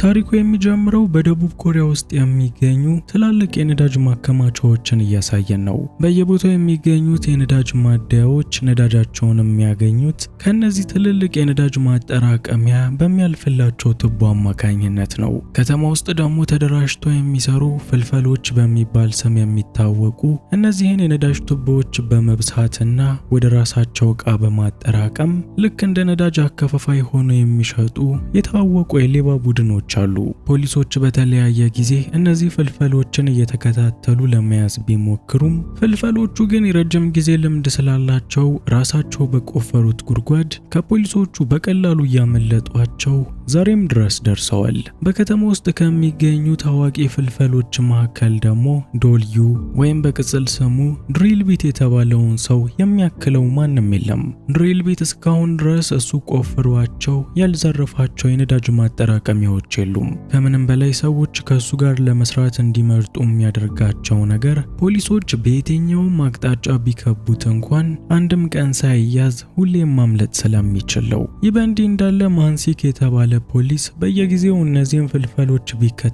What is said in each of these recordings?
ታሪኩ የሚጀምረው በደቡብ ኮሪያ ውስጥ የሚገኙ ትላልቅ የነዳጅ ማከማቻዎችን እያሳየን ነው። በየቦታው የሚገኙት የነዳጅ ማደያዎች ነዳጃቸውን የሚያገኙት ከነዚህ ትልልቅ የነዳጅ ማጠራቀሚያ በሚያልፍላቸው ቱቦ አማካኝነት ነው። ከተማ ውስጥ ደግሞ ተደራጅተው የሚሰሩ ፍልፈሎች በሚባል ስም የሚታወቁ እነዚህን የነዳጅ ቱቦዎች በመብሳትና ወደ ራሳቸው ዕቃ በማጠራቀም ልክ እንደ ነዳጅ አከፋፋይ ሆነው የሚሸጡ የታወቁ የሌባ ቡድኖች አሉ። ፖሊሶች በተለያየ ጊዜ እነዚህ ፍልፈሎችን እየተከታተሉ ለመያዝ ቢሞክሩም ፍልፈሎቹ ግን የረጅም ጊዜ ልምድ ስላላቸው ራሳቸው በቆፈሩት ጉድጓድ ከፖሊሶቹ በቀላሉ እያመለጧቸው ዛሬም ድረስ ደርሰዋል። በከተማ ውስጥ ከሚገኙ ታዋቂ ፍልፈሎች መካከል ደግሞ ዶልዩ ወይም በቅጽል ስሙ ድሪል ቢት የተባለውን ሰው የሚያክለው ማንም የለም። ድሪል ቢት እስካሁን ድረስ እሱ ቆፍሯቸው ያልዘረፋቸው የነዳጅ ማጠራቀሚያዎች የሉም። ከምንም በላይ ሰዎች ከሱ ጋር ለመስራት እንዲመርጡ የሚያደርጋቸው ነገር ፖሊሶች በየትኛውም አቅጣጫ ቢከቡት እንኳን አንድም ቀን ሳይያዝ ሁሌም ማምለጥ ስለሚችለው። ይህ በእንዲህ እንዳለ ማንሲክ የተባለ ፖሊስ በየጊዜው እነዚህን ፍልፈሎች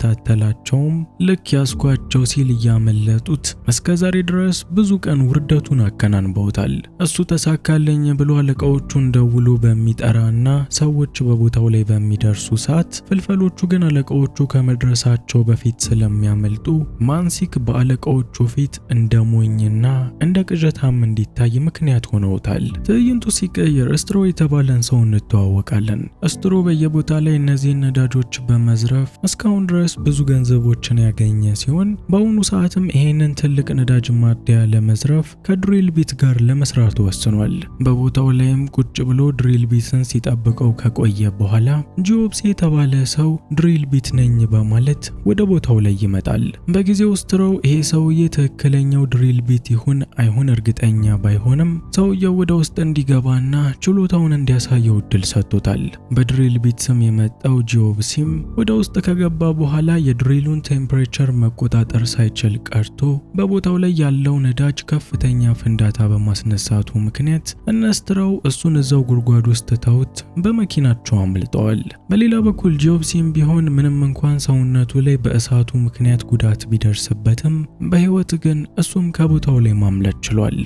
ቢከታተላቸውም ልክ ያስኳቸው ሲል እያመለጡት እስከዛሬ ድረስ ብዙ ቀን ውርደቱን አከናንበውታል። እሱ ተሳካለኝ ብሎ አለቃዎቹን ደውሎ በሚጠራና ሰዎች በቦታው ላይ በሚደርሱ ሰዓት ፍልፈሎቹ ግን አለቃዎቹ ከመድረሳቸው በፊት ስለሚያመልጡ ማንሲክ በአለቃዎቹ ፊት እንደ ሞኝና እንደ ቅዠታም እንዲታይ ምክንያት ሆነውታል። ትዕይንቱ ሲቀየር እስትሮ የተባለን ሰው እንተዋወቃለን። እስትሮ በየቦታ ላይ እነዚህን ነዳጆች በመዝረፍ እስካሁን ድረስ ብዙ ገንዘቦችን ያገኘ ሲሆን በአሁኑ ሰዓትም ይሄንን ትልቅ ነዳጅ ማደያ ለመዝረፍ ከድሪል ቢት ጋር ለመስራት ወስኗል። በቦታው ላይም ቁጭ ብሎ ድሪል ቢትን ሲጠብቀው ከቆየ በኋላ ጂኦፕሲ የተባለ ሰው ድሪል ቢት ነኝ በማለት ወደ ቦታው ላይ ይመጣል። በጊዜው እስትሮ ይሄ ሰውዬ ትክክለኛው ድሪል ቢት ይሁን አይሁን እርግጠኛ ባይሆንም ሰውየው ወደ ውስጥ እንዲገባና ችሎታውን እንዲያሳየው እድል ሰጥቶታል። በድሪል ቢት ስም የመጣው ጂኦፕሲም ወደ ውስጥ ከገባ በኋላ የድሪሉን ቴምፕሬቸር መቆጣጠር ሳይችል ቀርቶ በቦታው ላይ ያለው ነዳጅ ከፍተኛ ፍንዳታ በማስነሳቱ ምክንያት እነስትረው እሱን እዛው ጉድጓድ ውስጥ ተውት በመኪናቸው አምልጠዋል። በሌላ በኩል ጂኦፕሲም ቢሆን ምንም እንኳን ሰውነቱ ላይ በእሳቱ ምክንያት ጉዳት ቢደርስበትም በህይወት ግን እሱም ከቦታው ላይ ማምለጥ ችሏል።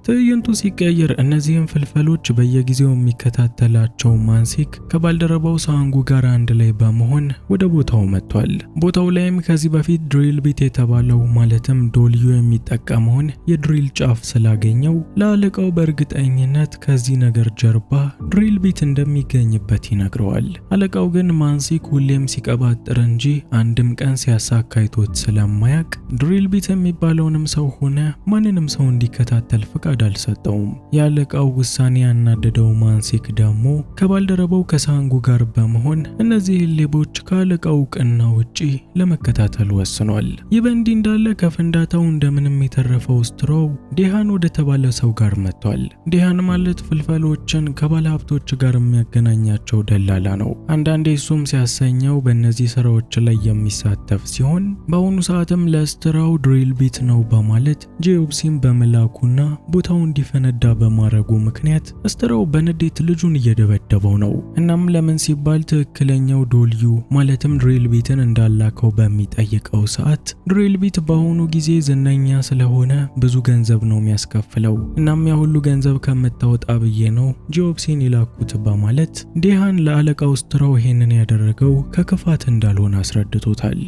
ትዕይንቱ ሲቀየር እነዚህን ፍልፈሎች በየጊዜው የሚከታተላቸው ማንሲክ ከባልደረባው ሳንጉ ጋር አንድ ላይ በመሆን ወደ ቦታው መጥቷል። ቦታው ላይም ከዚህ በፊት ድሪል ቢት የተባለው ማለትም ዶልዩ የሚጠቀመውን የድሪል ጫፍ ስላገኘው ለአለቃው በእርግጠኝነት ከዚህ ነገር ጀርባ ድሪል ቢት እንደሚገኝበት ይነግረዋል። አለቃው ግን ማንሲክ ሁሌም ሲቀባጥር እንጂ አንድም ቀን ሲያሳካይቶት ስለማያቅ ድሪል ቢት የሚባለውንም ሰው ሆነ ማንንም ሰው እንዲከታተል ፍቃድ አልሰጠውም። የአለቃው ውሳኔ ያናደደው ማንሲክ ደግሞ ከባልደረባው ከሳንጉ ጋር በመሆን እነዚህ ሌቦች ከአለቃው እውቅና ውጪ ለመከታተል ወስኗል። ይህ በእንዲህ እንዳለ ከፍንዳታው እንደምንም የተረፈው እስትሮ ዴሃን ወደ ተባለ ሰው ጋር መጥቷል። ዴሃን ማለት ፍልፈሎችን ከባለሀብቶች ጋር የሚያገናኛቸው ደላላ ነው። አንዳንዴ እሱም ሲያሰኘው በእነዚህ ስራዎች ላይ የሚሳተፍ ሲሆን በአሁኑ ሰዓትም ለእስትራው ድሪል ቢት ነው በማለት ጂኦፕሲም በመላኩና ቦታው እንዲፈነዳ በማድረጉ ምክንያት እስትራው በንዴት ልጁን እየደበደበው ነው። እናም ለምን ሲባል ትክክለኛው ዶልዩ ማለትም ድሪል ቢትን እንዳላከው በሚጠይቀው ሰዓት ድሪል ቢት በአሁኑ ጊዜ ዝነኛ ስለሆነ ብዙ ገንዘብ ነው የሚያስከፍለው። እናም ያ ሁሉ ገንዘብ ከምታወጣ ብዬ ነው ጂኦፕሲን ይላኩት በማለት ዴሃን ለአለቃው እስትራው ይሄንን ያደረገው ከክፋት እንዳልሆነ አስረድቶታል።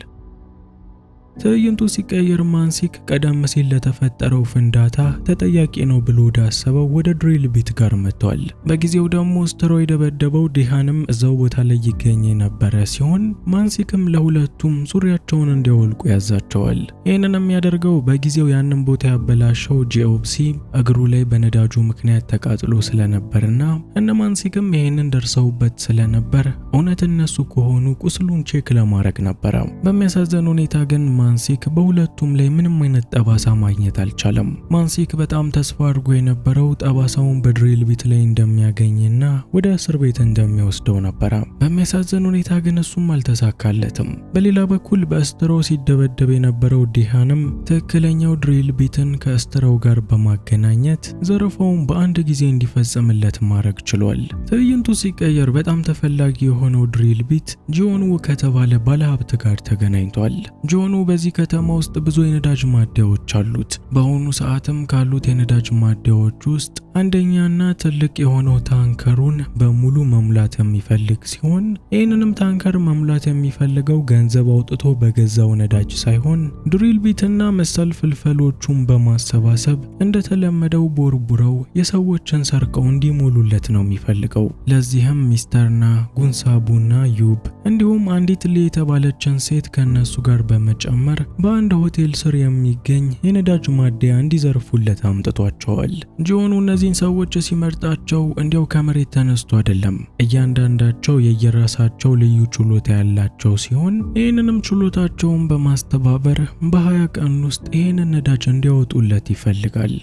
ትዕይንቱ ሲቀየር ማንሲክ ቀደም ሲል ለተፈጠረው ፍንዳታ ተጠያቂ ነው ብሎ ዳሰበው ወደ ድሪል ቢት ጋር መጥቷል። በጊዜው ደግሞ እስትሮ የደበደበው ዴሃንም እዛው ቦታ ላይ ይገኝ የነበረ ሲሆን ማንሲክም ለሁለቱም ዙሪያቸውን እንዲያወልቁ ያዛቸዋል። ይህንን የሚያደርገው በጊዜው ያንን ቦታ ያበላሸው ጂኦፕሲ እግሩ ላይ በነዳጁ ምክንያት ተቃጥሎ ስለነበርና እነ ማንሲክም ይህንን ደርሰውበት ስለነበር እውነት እነሱ ከሆኑ ቁስሉን ቼክ ለማድረግ ነበረ። በሚያሳዝን ሁኔታ ግን ማንሲክ በሁለቱም ላይ ምንም አይነት ጠባሳ ማግኘት አልቻለም። ማንሲክ በጣም ተስፋ አድርጎ የነበረው ጠባሳውን በድሪል ቢት ላይ እንደሚያገኝና ወደ እስር ቤት እንደሚወስደው ነበረ። በሚያሳዝን ሁኔታ ግን እሱም አልተሳካለትም። በሌላ በኩል በእስትሮው ሲደበደብ የነበረው ዲሃንም ትክክለኛው ድሪል ቢትን ከእስትሮው ጋር በማገናኘት ዘረፋውን በአንድ ጊዜ እንዲፈጸምለት ማድረግ ችሏል። ትዕይንቱ ሲቀየር በጣም ተፈላጊ የሆነው ድሪል ቢት ጆን ው ከተባለ ባለሀብት ጋር ተገናኝቷል። ጆን ው በዚህ ከተማ ውስጥ ብዙ የነዳጅ ማደያዎች አሉት። በአሁኑ ሰዓትም ካሉት የነዳጅ ማደያዎች ውስጥ አንደኛና ትልቅ የሆነው ታንከሩን በሙሉ መሙላት የሚፈልግ ሲሆን ይህንንም ታንከር መሙላት የሚፈልገው ገንዘብ አውጥቶ በገዛው ነዳጅ ሳይሆን ድሪል ቢትና መሰል ፍልፈሎቹን በማሰባሰብ እንደተለመደው ቦርቡረው የሰዎችን ሰርቀው እንዲሞሉለት ነው የሚፈልገው። ለዚህም ሚስተርና ጉንሳቡና ዩብ እንዲሁም አንዲት ሊ የተባለችን ሴት ከነሱ ጋር በመጨመር በአንድ ሆቴል ስር የሚገኝ የነዳጅ ማደያ እንዲዘርፉለት አምጥቷቸዋል። ጆኑ እነዚህን ሰዎች ሲመርጣቸው እንዲያው ከመሬት ተነስቶ አይደለም። እያንዳንዳቸው የየራሳቸው ልዩ ችሎታ ያላቸው ሲሆን ይህንንም ችሎታቸውን በማስተባበር በ20 ቀን ውስጥ ይህንን ነዳጅ እንዲያወጡለት ይፈልጋል።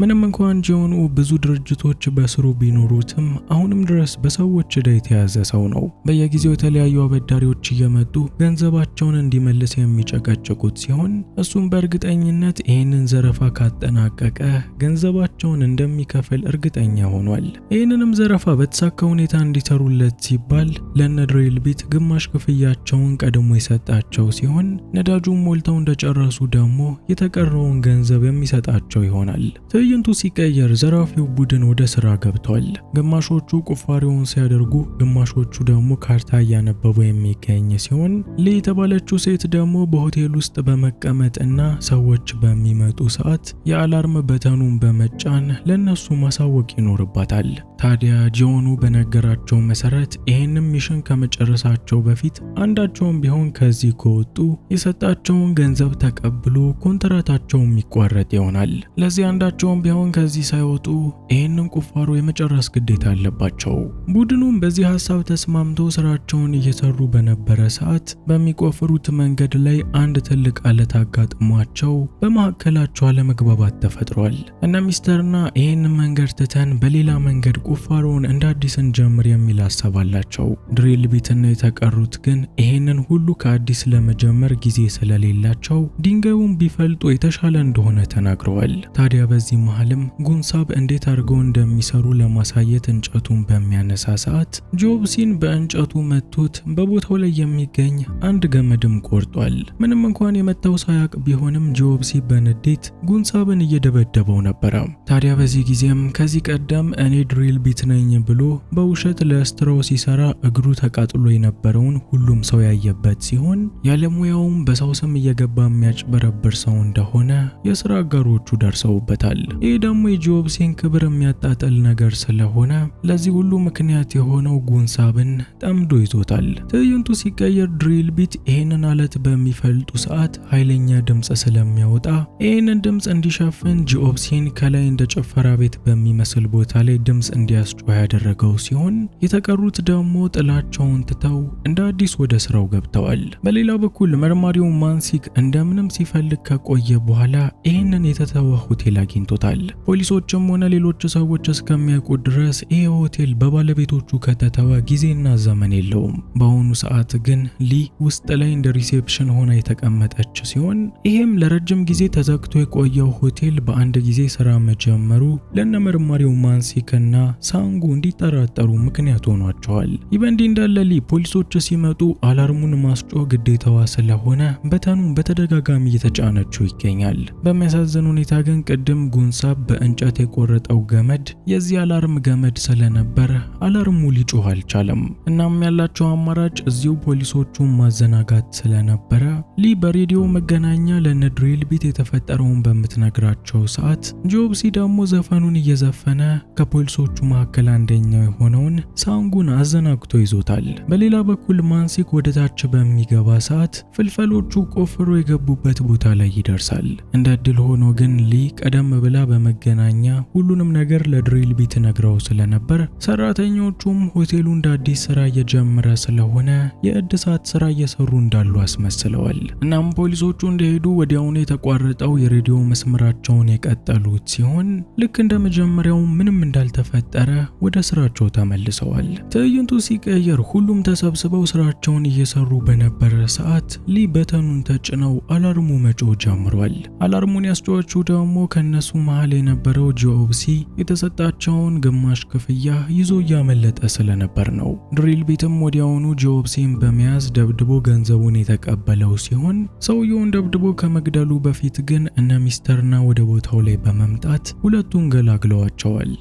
ምንም እንኳን ጆን ው ብዙ ድርጅቶች በስሩ ቢኖሩትም አሁንም ድረስ በሰዎች ዕዳ የተያዘ ሰው ነው። በየጊዜው የተለያዩ አበዳሪዎች እየመጡ ገንዘባቸውን እንዲመልስ የሚጨቀጭቁት ሲሆን እሱም በእርግጠኝነት ይህንን ዘረፋ ካጠናቀቀ ገንዘባቸውን እንደሚከፍል እርግጠኛ ሆኗል። ይህንንም ዘረፋ በተሳካ ሁኔታ እንዲሰሩለት ሲባል ለነ ድሪል ቢት ግማሽ ክፍያቸውን ቀድሞ የሰጣቸው ሲሆን ነዳጁን ሞልተው እንደጨረሱ ደግሞ የተቀረውን ገንዘብ የሚሰጣቸው ይሆናል። ትዕይንቱ ሲቀየር ዘራፊው ቡድን ወደ ስራ ገብቷል። ግማሾቹ ቁፋሪውን ሲያደርጉ፣ ግማሾቹ ደግሞ ካርታ እያነበቡ የሚገኝ ሲሆን ሊ የተባለችው ሴት ደግሞ በሆቴል ውስጥ በመቀመጥና ሰዎች በሚመጡ ሰዓት የአላርም በተኑን በመጫን ለነሱ ማሳወቅ ይኖርባታል። ታዲያ ጆኑ በነገራቸው መሰረት ይህንን ሚሽን ከመጨረሳቸው በፊት አንዳቸውም ቢሆን ከዚህ ከወጡ የሰጣቸውን ገንዘብ ተቀብሎ ኮንትራታቸው የሚቋረጥ ይሆናል። ለዚህ አንዳቸውም ቢሆን ከዚህ ሳይወጡ ይህንን ቁፋሮ የመጨረስ ግዴታ አለባቸው። ቡድኑም በዚህ ሀሳብ ተስማምቶ ስራቸውን እየሰሩ በነበረ ሰዓት በሚቆፍሩት መንገድ ላይ አንድ ትልቅ አለት አጋጥሟቸው በመካከላቸው አለመግባባት ተፈጥሯል። እነ ሚስተርና ይህንን መንገድ ትተን በሌላ መንገድ ቁፋሮውን እንደ አዲስ እንጀምር የሚል ሀሳብ አላቸው። ድሪል ቢትና የተቀሩት ግን ይህንን ሁሉ ከአዲስ ለመጀመር ጊዜ ስለሌላቸው ድንጋዩን ቢፈልጡ የተሻለ እንደሆነ ተናግረዋል። ታዲያ በዚህ መሃልም ጉንሳብ እንዴት አድርገው እንደሚሰሩ ለማሳየት እንጨቱን በሚያነሳ ሰዓት ጆብሲን በእንጨቱ መቶት በቦታው ላይ የሚገኝ አንድ ገመድም ቆርጧል። ምንም እንኳን የመታው ሳያቅ ቢሆንም ጆብሲ በንዴት ጉንሳብን እየደበደበው ነበረ። ታዲያ በዚህ ጊዜም ከዚህ ቀደም እኔ ድሪል ቢት ነኝ ብሎ በውሸት ለስትሮው ሲሰራ እግሩ ተቃጥሎ የነበረውን ሁሉም ሰው ያየበት ሲሆን ያለሙያውም በሰው ስም እየገባ የሚያጭበረብር ሰው እንደሆነ የስራ አጋሮቹ ደርሰውበታል። ይህ ደግሞ የጆብሲን ክብር የሚያጣጥል ነገር ስለሆነ ለዚህ ሁሉ ምክንያት የሆነው ጉንሳብን ጠምዶ ይዞታል። ትዕይንቱ ሲቀየር ድሪል ቢት ይህንን አለት በሚፈልጡ ሰዓት ኃይለኛ ድምፅ ስለሚያወጣ ይህንን ድምፅ እንዲሸፍን ጆብሲን ከላይ እንደ ጭፈራ ቤት በሚመስል ቦታ ላይ ድምፅ እንዲያስጮህ ያደረገው ሲሆን የተቀሩት ደግሞ ጥላቸውን ትተው እንደ አዲስ ወደ ስራው ገብተዋል። በሌላ በኩል መርማሪው ማንሲክ እንደምንም ሲፈልግ ከቆየ በኋላ ይህንን የተተወ ሆቴል አግኝቶታል። ፖሊሶችም ሆነ ሌሎች ሰዎች እስከሚያውቁ ድረስ ይህ ሆቴል በባለቤቶቹ ከተተወ ጊዜና ዘመን የለውም። በአሁኑ ሰዓት ግን ሊ ውስጥ ላይ እንደ ሪሴፕሽን ሆና የተቀመጠች ሲሆን ይህም ለረጅም ጊዜ ተዘግቶ የቆየው ሆቴል በአንድ ጊዜ ስራ መጀመሩ ለነ መርማሪው ማንሲክና ሳንጉ እንዲጠራጠሩ ምክንያት ሆኗቸዋል። ይህ በእንዲህ እንዳለ ሊ ፖሊሶች ሲመጡ አላርሙን ማስጮህ ግዴታዋ ስለሆነ በተኑን በተደጋጋሚ እየተጫነችው ይገኛል። በሚያሳዝን ሁኔታ ግን ቅድም ጉንሳብ በእንጨት የቆረጠው ገመድ የዚህ አላርም ገመድ ስለነበር አላርሙ ሊጮህ አልቻለም። እናም ያላቸው አማራጭ እዚሁ ፖሊሶቹን ማዘናጋት ስለነበረ ሊ በሬዲዮ መገናኛ ለነ ድሪል ቢት የተፈጠረውን በምትነግራቸው ሰዓት ጆብሲ ደግሞ ዘፈኑን እየዘፈነ ከፖሊሶቹ መካከል አንደኛው የሆነውን ሳንጉን አዘናግቶ ይዞታል። በሌላ በኩል ማንሲክ ወደ ታች በሚገባ ሰዓት ፍልፈሎቹ ቆፍሮ የገቡበት ቦታ ላይ ይደርሳል። እንደ እድል ሆኖ ግን ሊ ቀደም ብላ በመገናኛ ሁሉንም ነገር ለድሪል ቢት ነግረው ስለነበር ሰራተኞቹም ሆቴሉ እንደ አዲስ ስራ እየጀመረ ስለሆነ የእድሳት ስራ እየሰሩ እንዳሉ አስመስለዋል። እናም ፖሊሶቹ እንደሄዱ ወዲያውኑ የተቋረጠው የሬዲዮ መስመራቸውን የቀጠሉት ሲሆን ልክ እንደ መጀመሪያው ምንም እንዳልተፈጠረ ወደ ስራቸው ተመልሰዋል። ትዕይንቱ ሲቀየር ሁሉም ተሰብስበው ስራቸውን እየሰሩ በነበረ ሰዓት ሊ በተኑን ተጭነው አላርሙ መጮህ ጀምሯል። አላርሙን ያስጮኸችው ደግሞ ከነሱ መሃል የነበረው ጂኦብሲ የተሰጣቸውን ግማሽ ክፍያ ይዞ እያመለጠ ስለነበር ነው። ድሪል ቢትም ወዲያውኑ ጂኦብሲን በመያዝ ደብድቦ ገንዘቡን የተቀበለው ሲሆን ሰውየውን ደብድቦ ከመግደሉ በፊት ግን እነ ሚስተርና ወደ ቦታው ላይ በመምጣት ሁለቱን ገላግለዋቸዋል።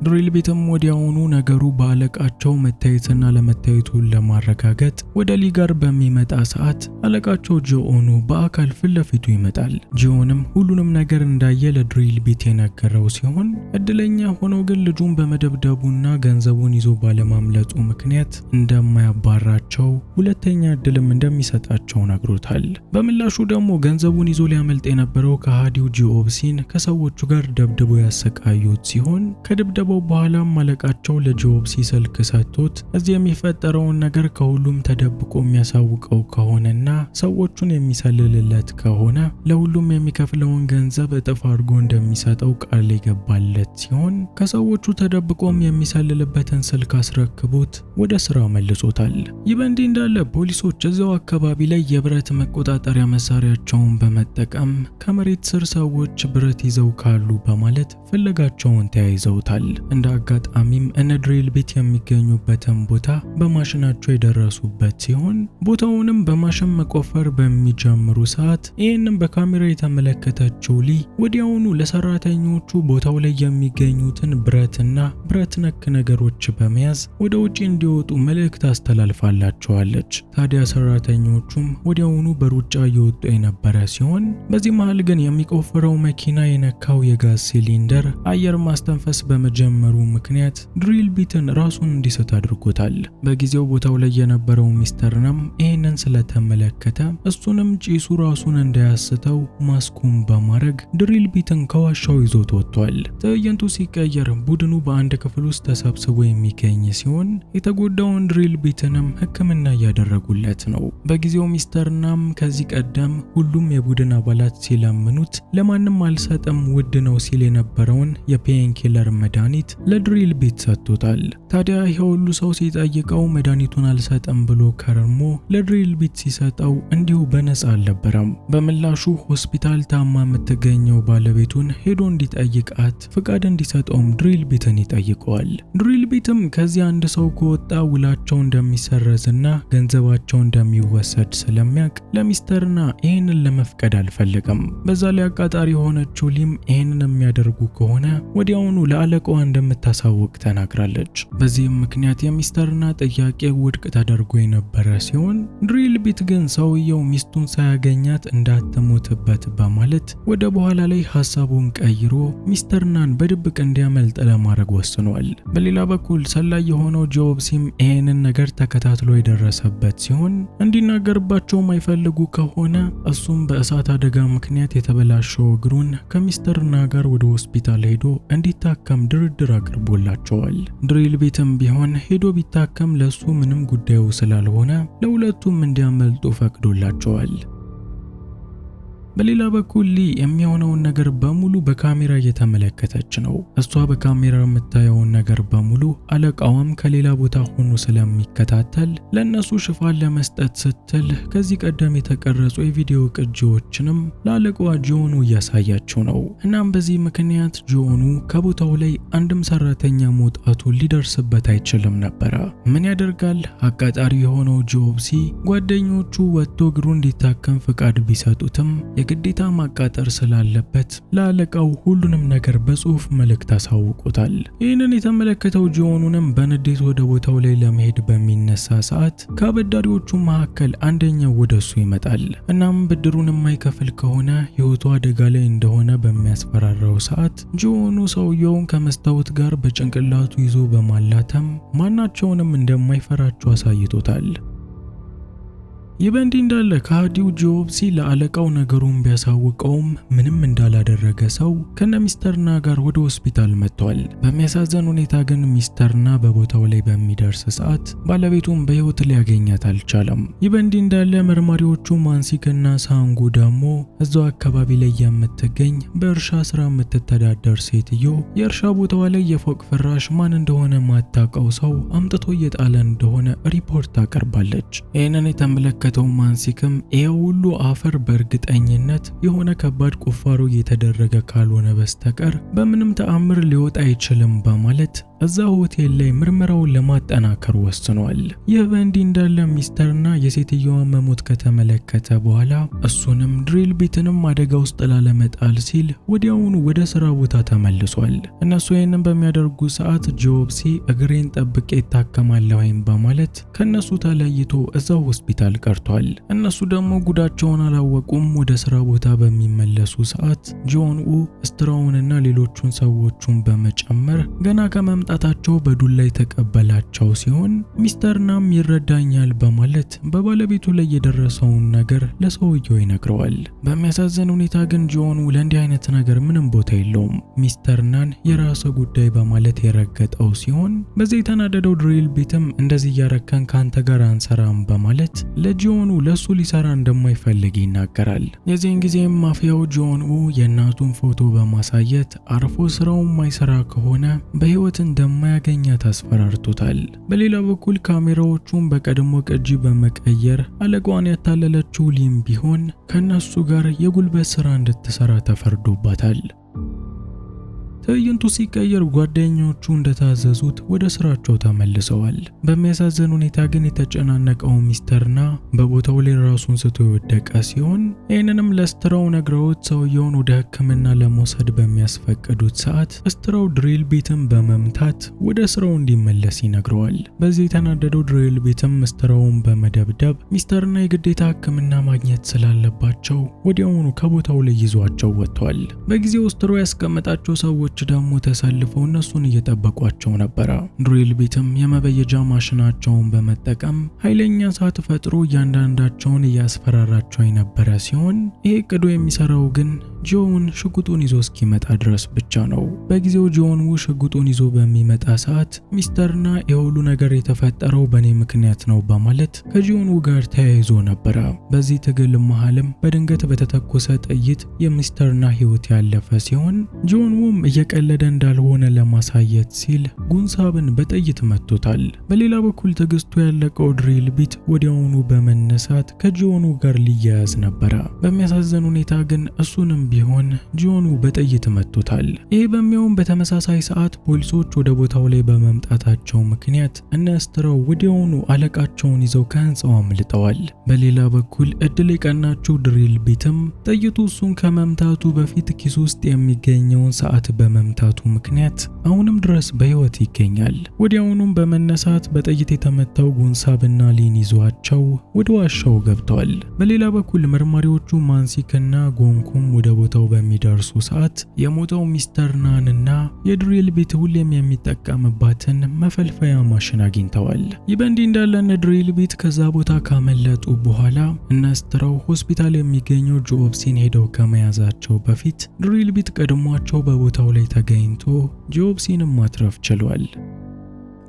ድሪል ቢትም ወዲያውኑ ነገሩ በአለቃቸው መታየትና ለመታየቱን ለማረጋገጥ ወደ ሊ ጋር በሚመጣ ሰዓት አለቃቸው ጂኦኑ በአካል ፊት ለፊቱ ይመጣል። ጂኦንም ሁሉንም ነገር እንዳየ ለድሪል ቢት የነገረው ሲሆን እድለኛ ሆኖ ግን ልጁን በመደብደቡና ገንዘቡን ይዞ ባለማምለጡ ምክንያት እንደማያባራቸው ሁለተኛ እድልም እንደሚሰጣቸው ነግሮታል። በምላሹ ደግሞ ገንዘቡን ይዞ ሊያመልጥ የነበረው ከሃዲው ጂኦብሲን ከሰዎቹ ጋር ደብድቦ ያሰቃዩት ሲሆን ከደብደበው በኋላም አለቃቸው ለጂኦብሲ ስልክ ሰጥቶት እዚህ የሚፈጠረውን ነገር ከሁሉም ተደብቆ የሚያሳውቀው ከሆነና ሰዎቹን የሚሰልልለት ከሆነ ለሁሉም የሚከፍለውን ገንዘብ እጥፍ አድርጎ እንደሚሰጠው ቃል የገባለት ሲሆን ከሰዎቹ ተደብቆም የሚሰልልበትን ስልክ አስረክቦት ወደ ስራው መልሶታል። ይህ በእንዲህ እንዳለ ፖሊሶች እዚያው አካባቢ ላይ የብረት መቆጣጠሪያ መሳሪያቸውን በመጠቀም ከመሬት ስር ሰዎች ብረት ይዘው ካሉ በማለት ፍለጋቸውን ተያይዘውታል። እንደ አጋጣሚም እነ ድሪል ቢት የሚገኙበትን ቦታ በማሽናቸው የደረሱበት ሲሆን ቦታውንም በማሽን መቆፈር በሚጀምሩ ሰዓት ይህንን በካሜራ የተመለከተችው ሊ ወዲያውኑ ለሰራተኞቹ ቦታው ላይ የሚገኙትን ብረትና ብረት ነክ ነገሮች በመያዝ ወደ ውጪ እንዲወጡ መልእክት አስተላልፋላቸዋለች። ታዲያ ሰራተኞቹም ወዲያውኑ በሩጫ እየወጡ የነበረ ሲሆን በዚህ መሃል ግን የሚቆፍረው መኪና የነካው የጋዝ ሲሊንደር አየር ማስተንፈስ በመጀመሩ ምክንያት ድሪል ቢትን ራሱን እንዲስት አድርጎታል። በጊዜው ቦታው ላይ የነበረው ሚስተርናም ይህንን ስለተመለከተ እሱንም ጪሱ ራሱን እንዳያስተው ማስኩን በማድረግ ድሪል ቢትን ከዋሻው ይዞት ወጥቷል። ትዕይንቱ ሲቀየር ቡድኑ በአንድ ክፍል ውስጥ ተሰብስቦ የሚገኝ ሲሆን የተጎዳውን ድሪል ቢትንም ሕክምና እያደረጉለት ነው። በጊዜው ሚስተርናም ከዚህ ቀደም ሁሉም የቡድን አባላት ሲለምኑት ለማንም አልሰጥም ውድ ነው ሲል የነበረውን የፔን ኪለር መድኃኒት ለድሪል ቢት ሰጥቶታል። ታዲያ ይሄ ሁሉ ሰው ሲጠይቀው መድኃኒቱን አልሰጥም ብሎ ከርሞ ለድሪል ቢት ሲሰጠው እንዲሁ በነፃ አልነበረም። በምላሹ ሆስፒታል ታማ የምትገኘው ባለቤቱን ሄዶ እንዲጠይቃት ፍቃድ እንዲሰጠውም ድሪል ቢትን ይጠይቀዋል። ድሪል ቢትም ከዚህ አንድ ሰው ከወጣ ውላቸው እንደሚሰረዝና ገንዘባቸው እንደሚወሰድ ስለሚያውቅ ለሚስተርና ይህንን ለመፍቀድ አልፈለገም። በዛ ላይ አቃጣሪ የሆነችው ሊም ይህንን የሚያደርጉ ከሆነ ወዲያውኑ ለአለቃዋ እንደምታሳውቅ ተናግራለች። በዚህም ምክንያት የሚስተርና ጥያቄ ውድቅ ተደርጎ የነበረ ሲሆን ድሪል ቢት ግን ሰውየው ሚስቱን ሳያገኛት እንዳትሞትበት በማለት ወደ በኋላ ላይ ሐሳቡን ቀይሮ ሚስተርናን በድብቅ እንዲያመልጥ ለማድረግ ወስኗል። በሌላ በኩል ሰላይ የሆነው ጂኦብሲም ይህንን ነገር ተከታትሎ የደረሰበት ሲሆን እንዲናገርባቸው የማይፈልጉ ከሆነ እሱም በእሳት አደጋ ምክንያት የተበላሸው እግሩን ከሚስተርና ጋር ወደ ሆስፒታል ሄዶ እንዲታከም ድርድር አቅርቦላቸዋል። ድሪል ቢትም ቢሆን ሄዶ ቢታከም ለሱ ምንም ጉዳዩ ስላልሆነ ለሁለቱም እንዲያመልጡ ፈቅዶላቸዋል። በሌላ በኩል ሊ የሚሆነውን ነገር በሙሉ በካሜራ እየተመለከተች ነው። እሷ በካሜራ የምታየውን ነገር በሙሉ አለቃዋም ከሌላ ቦታ ሆኖ ስለሚከታተል ለነሱ ሽፋን ለመስጠት ስትል ከዚህ ቀደም የተቀረጹ የቪዲዮ ቅጂዎችንም ለአለቃዋ ጂኦኑ እያሳያቸው ነው። እናም በዚህ ምክንያት ጂኦኑ ከቦታው ላይ አንድም ሰራተኛ መውጣቱን ሊደርስበት አይችልም ነበረ። ምን ያደርጋል? አቃጣሪ የሆነው ጂኦብሲ ጓደኞቹ ወጥቶ እግሩ እንዲታከም ፍቃድ ቢሰጡትም የግዴታ ማቃጠር ስላለበት ለአለቃው ሁሉንም ነገር በጽሁፍ መልእክት አሳውቆታል። ይህንን የተመለከተው ጂኦኑንም በንዴት ወደ ቦታው ላይ ለመሄድ በሚነሳ ሰዓት ከአበዳሪዎቹ መካከል አንደኛው ወደሱ ይመጣል። እናም ብድሩን የማይከፍል ከሆነ ህይወቱ አደጋ ላይ እንደሆነ በሚያስፈራራው ሰዓት ጂኦኑ ሰውየውን ከመስታወት ጋር በጭንቅላቱ ይዞ በማላተም ማናቸውንም እንደማይፈራቸው አሳይቶታል። ይህ በእንዲህ እንዳለ ከሃዲው ጆብሲ ለአለቃው ነገሩን ቢያሳውቀውም ምንም እንዳላደረገ ሰው ከነ ሚስተርና ጋር ወደ ሆስፒታል መጥቷል። በሚያሳዝን ሁኔታ ግን ሚስተርና በቦታው ላይ በሚደርስ ሰዓት ባለቤቱን በህይወት ሊያገኛት አልቻለም። ይህ በእንዲህ እንዳለ መርማሪዎቹ ማንሲክና ሳንጉ ደግሞ እዛው አካባቢ ላይ የምትገኝ በእርሻ ስራ የምትተዳደር ሴትዮ የእርሻ ቦታዋ ላይ የፎቅ ፍራሽ ማን እንደሆነ ማታውቀው ሰው አምጥቶ እየጣለ እንደሆነ ሪፖርት ታቀርባለች። ይህንን የተመለከተው ማንሲክም ይሄ ሁሉ አፈር በእርግጠኝነት የሆነ ከባድ ቁፋሮ እየተደረገ ካልሆነ በስተቀር በምንም ተአምር ሊወጣ አይችልም በማለት እዛ ሆቴል ላይ ምርመራውን ለማጠናከር ወስኗል። ይህ በእንዲህ እንዳለ ሚስተርና የሴትየዋ መሞት ከተመለከተ በኋላ እሱንም ድሪል ቢትንም አደጋ ውስጥ ላለመጣል ሲል ወዲያውኑ ወደ ስራ ቦታ ተመልሷል። እነሱ ይህንን በሚያደርጉ ሰዓት ጆብሲ እግሬን ጠብቄ ይታከማለሁኝ በማለት ከነሱ ተለይቶ እዛው ሆስፒታል ቀርቷል። እነሱ ደግሞ ጉዳቸውን አላወቁም። ወደ ስራ ቦታ በሚመለሱ ሰዓት ጆንኡ ስትራውንና ሌሎቹን ሰዎቹን በመጨመር ገና ከመምጣታቸው በዱላ የተቀበላቸው ሲሆን ሚስተርናም ይረዳኛል በማለት በባለቤቱ ላይ የደረሰውን ነገር ለሰውየው ይነግረዋል። በሚያሳዝን ሁኔታ ግን ጆንኡ ለእንዲህ አይነት ነገር ምንም ቦታ የለውም። ሚስተርናን የራስ ጉዳይ በማለት የረገጠው ሲሆን በዚህ የተናደደው ድሪል ቢትም እንደዚህ እያረከን ካንተ ጋር አንሰራም በማለት ለጆንኡ ለሱ ሊሰራ እንደማይፈልግ ይናገራል። የዚህን ጊዜም ማፊያው ጆንኡ የእናቱን ፎቶ በማሳየት አርፎ ስራውን ማይሰራ ከሆነ በህይወት እንደማያገኛት አስፈራርቶታል። በሌላ በኩል ካሜራዎቹን በቀድሞ ቅጂ በመቀየር አለቃዋን ያታለለችው ሊም ቢሆን ከነሱ ጋር የጉልበት ስራ እንድትሰራ ተፈርዶባታል። ትዕይንቱ ሲቀየር ጓደኞቹ እንደታዘዙት ወደ ስራቸው ተመልሰዋል። በሚያሳዝን ሁኔታ ግን የተጨናነቀው ሚስተርና በቦታው ላይ ራሱን ስቶ የወደቀ ሲሆን ይህንንም ለስትራው ነግረውት ሰውየውን ወደ ሕክምና ለመውሰድ በሚያስፈቅዱት ሰዓት ስትራው ድሪል ቢትን በመምታት ወደ ስራው እንዲመለስ ይነግረዋል። በዚህ የተናደደው ድሪል ቢትም ስትራውን በመደብደብ ሚስተርና የግዴታ ሕክምና ማግኘት ስላለባቸው ወዲያውኑ ከቦታው ላይ ይዟቸው ወጥቷል። በጊዜው ስትራው ያስቀመጣቸው ሰዎች ደግሞ ተሰልፈው እነሱን እየጠበቋቸው ነበር። ድሪል ቢትም የመበየጃ ማሽናቸውን በመጠቀም ኃይለኛ እሳት ፈጥሮ እያንዳንዳቸውን እያስፈራራቸው የነበረ ሲሆን ይሄ እቅዱ የሚሰራው ግን ጆን ሽጉጡን ይዞ እስኪመጣ ድረስ ብቻ ነው። በጊዜው ጆን ሽጉጡን ይዞ በሚመጣ ሰዓት ሚስተርና የሁሉ ነገር የተፈጠረው በኔ ምክንያት ነው በማለት ከጆን ጋር ተያይዞ ነበር። በዚህ ትግል መሃልም በድንገት በተተኮሰ ጥይት የሚስተርና ህይወት ያለፈ ሲሆን ጆን እየቀለደ እንዳልሆነ ለማሳየት ሲል ጉንሳብን በጥይት መቶታል። በሌላ በኩል ትግስቱ ያለቀው ድሪል ቢት ወዲያውኑ በመነሳት ከጆኑ ጋር ሊያያዝ ነበር። በሚያሳዝን ሁኔታ ግን እሱንም ቢሆን ጆኑ በጥይት መቶታል። ይህ በሚሆን በተመሳሳይ ሰዓት ፖሊሶች ወደ ቦታው ላይ በመምጣታቸው ምክንያት እነ ስትራው ወዲያውኑ አለቃቸውን ይዘው ከህንጻው አምልጠዋል። በሌላ በኩል እድል የቀናቸው ድሪል ቢትም ጥይቱ እሱን ከመምታቱ በፊት ኪስ ውስጥ የሚገኘውን ሰዓት በመምታቱ ምክንያት አሁንም ድረስ በህይወት ይገኛል። ወዲያውኑም በመነሳት በጥይት የተመታው ጉንሳብና ሊን ይዟቸው ወደ ዋሻው ገብተዋል። በሌላ በኩል መርማሪዎቹ ማንሲክና ጎንኩም ወደ ቦታው በሚደርሱ ሰዓት የሞተው ሚስተር ናንና የድሪል ቢት ሁሌም የሚጠቀምባትን መፈልፈያ ማሽን አግኝተዋል። ይህ በእንዲህ እንዳለ ድሪል ቢት ከዛ ቦታ ካመለጡ በኋላ እነ ስትራው ሆስፒታል የሚገኘው ጆብሲን ሄደው ከመያዛቸው በፊት ድሪል ቢት ቀድሟቸው በቦታው ላይ ተገኝቶ ጆብሲንም ማትረፍ ችሏል።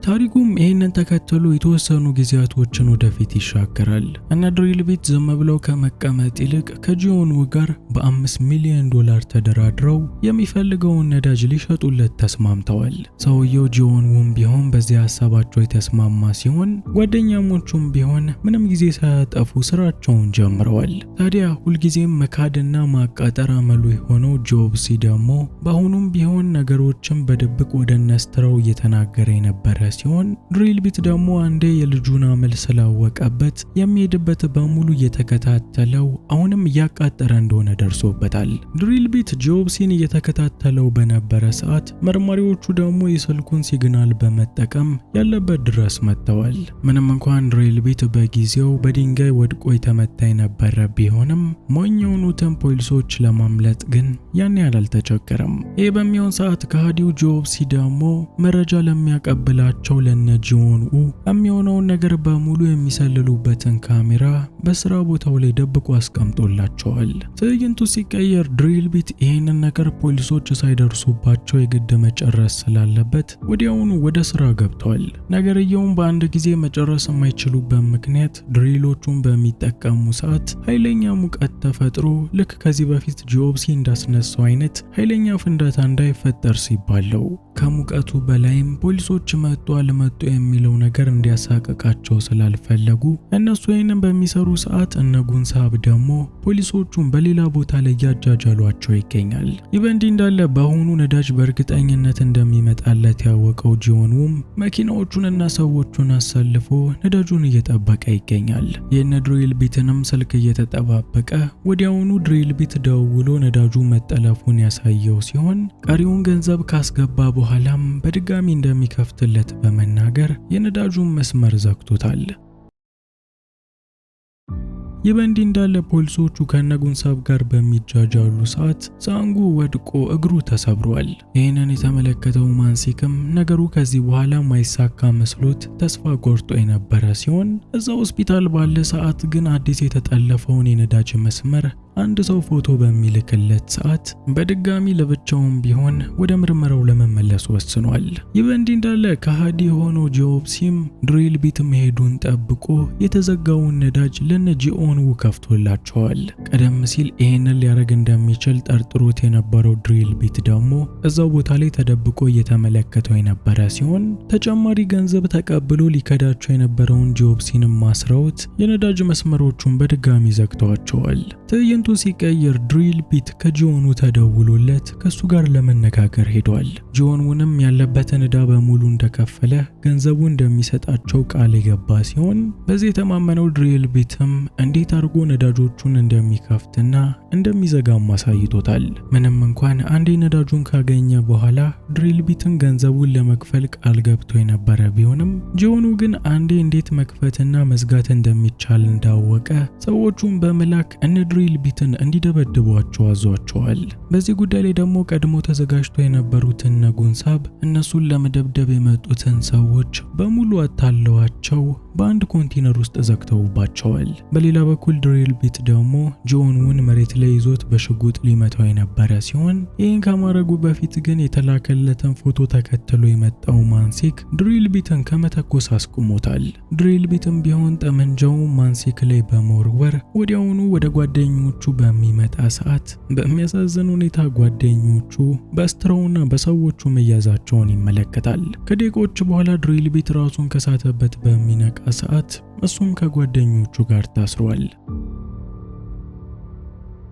ታሪኩም ይህንን ተከትሎ የተወሰኑ ጊዜያቶችን ወደፊት ይሻገራል። እነ ድሪል ቢት ዝም ብለው ከመቀመጥ ይልቅ ከጆን ጋር $5 ሚሊዮን ተደራድረው የሚፈልገውን ነዳጅ ሊሸጡለት ተስማምተዋል። ሰውየው ጆን ቢሆን በዚህ ሐሳባቸው የተስማማ ሲሆን ጓደኛሞቹም ቢሆን ምንም ጊዜ ሳያጠፉ ስራቸውን ጀምረዋል። ታዲያ ሁልጊዜም መካድና ማቃጠር አመሉ የሆነው ጆብሲ ደግሞ በአሁኑም ቢሆን ነገሮችን በድብቅ ወደ ነስትራው እየተናገረ የነበረ ሲሆን ድሪል ቢት ደግሞ አንዴ የልጁን አመል ስላወቀበት የሚሄድበት በሙሉ እየተከታተለው አሁንም እያቃጠረ እንደሆነ ደርሶበታል። ድሪል ቢት ጆብሲን እየተከታተለው በነበረ ሰዓት መርማሪዎቹ ደግሞ የስልኩን ሲግናል በመጠቀም ያለበት ድረስ መጥተዋል። ምንም እንኳን ድሪል ቢት በጊዜው በድንጋይ ወድቆ የተመታ የነበረ ቢሆንም ሞኝውኑትን ፖሊሶች ለማምለጥ ግን ያን ያህል አልተቸገረም። ይህ በሚሆን ሰዓት ከሃዲው ጆብሲ ደግሞ መረጃ ለሚያቀብላቸው ለልጃቸው ለነጂዮን የሚሆነውን ነገር በሙሉ የሚሰልሉበትን ካሜራ በስራ ቦታው ላይ ደብቆ አስቀምጦላቸዋል። ትዕይንቱ ሲቀየር ድሪልቢት ይህንን ነገር ፖሊሶች ሳይደርሱባቸው የግድ መጨረስ ስላለበት ወዲያውኑ ወደ ስራ ገብቷል። ነገርየውን በአንድ ጊዜ መጨረስ የማይችሉበት ምክንያት ድሪሎቹን በሚጠቀሙ ሰዓት ኃይለኛ ሙቀት ተፈጥሮ ልክ ከዚህ በፊት ጂኦብሲ እንዳስነሳው አይነት ኃይለኛ ፍንዳታ እንዳይፈጠር ሲባለው ከሙቀቱ በላይም ፖሊሶች መጡ አልመጡ የሚለው ነገር እንዲያሳቅቃቸው ስላልፈለጉ እነሱ ይህንን በሚሰሩ ሰዓት እነጉንሳብ ደግሞ ፖሊሶቹን በሌላ ቦታ ላይ ያጃጃሏቸው ይገኛል። ይህ በእንዲህ እንዳለ በአሁኑ ነዳጅ በእርግጠኝነት እንደሚመጣለት ያወቀው ጂዮንም መኪናዎቹንና ሰዎቹን አሰልፎ ነዳጁን እየጠበቀ ይገኛል። የነ ድሪልቢትንም ስልክ እየተጠባበቀ ወዲያውኑ ድሪልቢት ደውሎ ነዳጁ መጠለፉን ያሳየው ሲሆን ቀሪውን ገንዘብ ካስገባ በኋላም በድጋሚ እንደሚከፍትለት በመናገር የነዳጁን መስመር ዘግቶታል። ይህ በእንዲህ እንዳለ ፖሊሶቹ ከነጉንሳብ ጋር በሚጃጃሉ ሰዓት ሳንጉ ወድቆ እግሩ ተሰብሯል። ይህንን የተመለከተው ማንሲክም ነገሩ ከዚህ በኋላ ማይሳካ መስሎት ተስፋ ቆርጦ የነበረ ሲሆን እዛ ሆስፒታል ባለ ሰዓት ግን አዲስ የተጠለፈውን የነዳጅ መስመር አንድ ሰው ፎቶ በሚልክለት ሰዓት በድጋሚ ለብቻውም ቢሆን ወደ ምርመራው ለመመለስ ወስኗል። ይህ በእንዲህ እንዳለ ከሃዲ የሆነው ጂኦብሲም ድሪልቢት መሄዱን ጠብቆ የተዘጋውን ነዳጅ ለነጂኦን ከፍቶላቸዋል። ቀደም ሲል ይሄንን ሊያደርግ እንደሚችል ጠርጥሮት የነበረው ድሪልቢት ደግሞ እዛው ቦታ ላይ ተደብቆ እየተመለከተው የነበረ ሲሆን ተጨማሪ ገንዘብ ተቀብሎ ሊከዳቸው የነበረውን ጂኦብሲንም ማስረውት የነዳጅ መስመሮቹን በድጋሚ ዘግተዋቸዋል። ትዕይንቱ ሲቀየር ድሪልቢት ከጂዮኑ ተደውሎለት ከሱ ጋር ለመነጋገር ሄዷል። ጂዮኑንም ያለበትን ዕዳ በሙሉ እንደከፈለ ገንዘቡ እንደሚሰጣቸው ቃል የገባ ሲሆን በዚህ የተማመነው ድሪልቢትም እንዴት አድርጎ ነዳጆቹን እንደሚከፍትና እንደሚዘጋም አሳይቶታል። ምንም እንኳን አንዴ ነዳጁን ካገኘ በኋላ ድሪልቢትን ገንዘቡን ለመክፈል ቃል ገብቶ የነበረ ቢሆንም ጂዮኑ ግን አንዴ እንዴት መክፈትና መዝጋት እንደሚቻል እንዳወቀ ሰዎቹን በመላክ እነ ድሪልቢትን እንዲደበድቧቸው አዟቸዋል። በዚህ ጉዳይ ላይ ደግሞ ቀድሞ ተዘጋጅቶ የነበሩትን ነጉንሳብ እነሱን ለመደብደብ የመጡትን ሰዎች በሙሉ አታለዋቸው በአንድ ኮንቴነር ውስጥ ዘግተውባቸዋል። በሌላ በኩል ድሪልቢት ደግሞ ጂዮኑን መሬት ላይ ይዞት በሽጉጥ ሊመታው የነበረ ሲሆን ይህን ከማድረጉ በፊት ግን የተላከለትን ፎቶ ተከትሎ የመጣው ማንሲክ ድሪልቢትን ከመተኮስ አስቆሞታል። ድሪልቢትም ቢሆን ጠመንጃው ማንሲክ ላይ በመወርወር ወዲያውኑ ወደ ጓደኞቹ በሚመጣ ሰዓት በሚያሳዝን ሁኔታ ጓደኞቹ በስትራውና በሰዎቹ መያዛቸውን ይመለከታል። ከደቂቆች በኋላ ድሪልቢት ራሱን ከሳተበት በሚነቃ ሰዓት እሱም ከጓደኞቹ ጋር ታስሯል።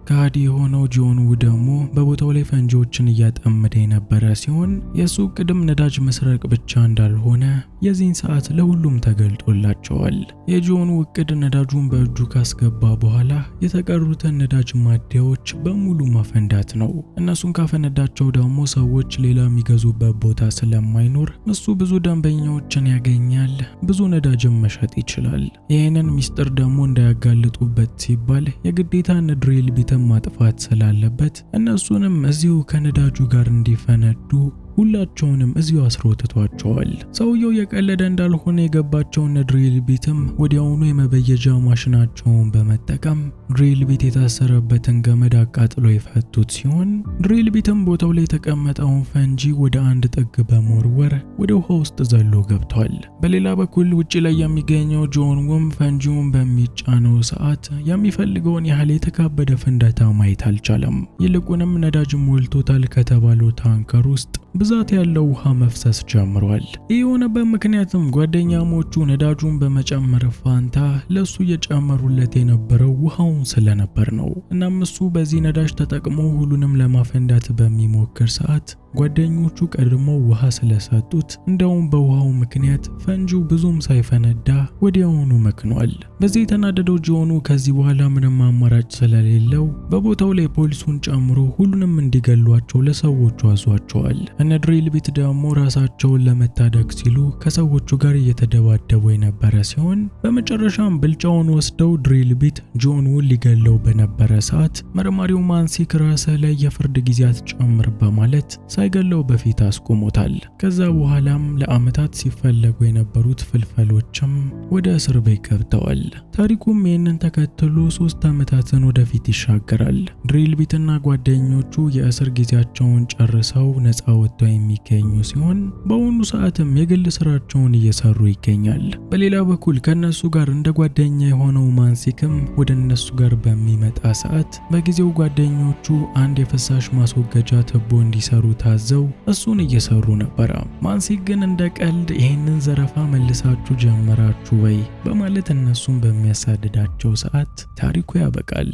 ከሃዲ የሆነው ጂዮኑ ደግሞ በቦታው ላይ ፈንጂዎችን እያጠመደ የነበረ ሲሆን የሱ ቅድም ነዳጅ መስረቅ ብቻ እንዳልሆነ የዚህን ሰዓት ለሁሉም ተገልጦላቸዋል። የጂዮኑ እቅድ ነዳጁን በእጁ ካስገባ በኋላ የተቀሩትን ነዳጅ ማደያዎች በሙሉ ማፈንዳት ነው። እነሱን ካፈነዳቸው ደግሞ ሰዎች ሌላ የሚገዙበት ቦታ ስለማይኖር እሱ ብዙ ደንበኞችን ያገኛል፣ ብዙ ነዳጅን መሸጥ ይችላል። ይህንን ሚስጥር ደግሞ እንዳያጋልጡበት ሲባል የግዴታ ድሪልቢት ማጥፋት ስላለበት እነሱንም እዚሁ ከነዳጁ ጋር እንዲፈነዱ ሁላቸውንም እዚሁ አስሮትቷቸዋል። ሰውየው የቀለደ እንዳልሆነ የገባቸው ድሪልቢትም ወዲያውኑ የመበየጃ ማሽናቸውን በመጠቀም ድሪልቢት የታሰረበትን ገመድ አቃጥሎ የፈቱት ሲሆን ድሪልቢትም ቦታው ላይ የተቀመጠውን ፈንጂ ወደ አንድ ጥግ በመወርወር ወደ ውሃ ውስጥ ዘሎ ገብቷል። በሌላ በኩል ውጪ ላይ የሚገኘው ጂዮኑም ፈንጂውን በሚጫነው ሰዓት የሚፈልገውን ያህል የተካበደ ፍንዳታ ማየት አልቻለም። ይልቁንም ነዳጅ ሞልቶታል ከተባለው ታንከር ውስጥ ብዛት ያለው ውሃ መፍሰስ ጀምሯል። ይህ የሆነበት ምክንያትም ጓደኛሞቹ ነዳጁን በመጨመር ፋንታ ለሱ እየጨመሩለት የነበረው ውሃውን ስለነበር ነው። እናም እሱ በዚህ ነዳጅ ተጠቅሞ ሁሉንም ለማፈንዳት በሚሞክር ሰዓት ጓደኞቹ ቀድሞ ውሃ ስለሰጡት እንደውም በውሃው ምክንያት ፈንጂው ብዙም ሳይፈነዳ ወዲያውኑ መክኗል። በዚህ የተናደደው ጂዮኑ ከዚህ በኋላ ምንም አማራጭ ስለሌለው በቦታው ላይ ፖሊሱን ጨምሮ ሁሉንም እንዲገሏቸው ለሰዎቹ አዟቸዋል። እነ ድሪልቢት ደግሞ ራሳቸውን ለመታደግ ሲሉ ከሰዎቹ ጋር እየተደባደቡ የነበረ ሲሆን በመጨረሻም ብልጫውን ወስደው ድሪልቢት ጆን ውል ሊገለው በነበረ ሰዓት መርማሪው ማንሲክ ራስህ ላይ የፍርድ ጊዜያት ጨምር በማለት ሳይገለው በፊት አስቆሞታል። ከዛ በኋላም ለዓመታት ሲፈለጉ የነበሩት ፍልፈሎችም ወደ እስር ቤት ገብተዋል። ታሪኩም ይህንን ተከትሎ 3 ዓመታትን ወደፊት ይሻገራል። ድሪልቢትና ጓደኞቹ የእስር ጊዜያቸውን ጨርሰው ነፃ ወጥተው የሚገኙ ሲሆን በአሁኑ ሰዓትም የግል ስራቸውን እየሰሩ ይገኛል። በሌላ በኩል ከነሱ ጋር እንደ ጓደኛ የሆነው ማንሲክም ወደ እነሱ ጋር በሚመጣ ሰዓት በጊዜው ጓደኞቹ አንድ የፍሳሽ ማስወገጃ ቱቦ እንዲሰሩ ታዘው እሱን እየሰሩ ነበር። ማንሲክ ግን እንደ ቀልድ ይህንን ዘረፋ መልሳችሁ ጀመራችሁ ወይ በማለት እነሱን በሚያሳድዳቸው ሰዓት ታሪኩ ያበቃል።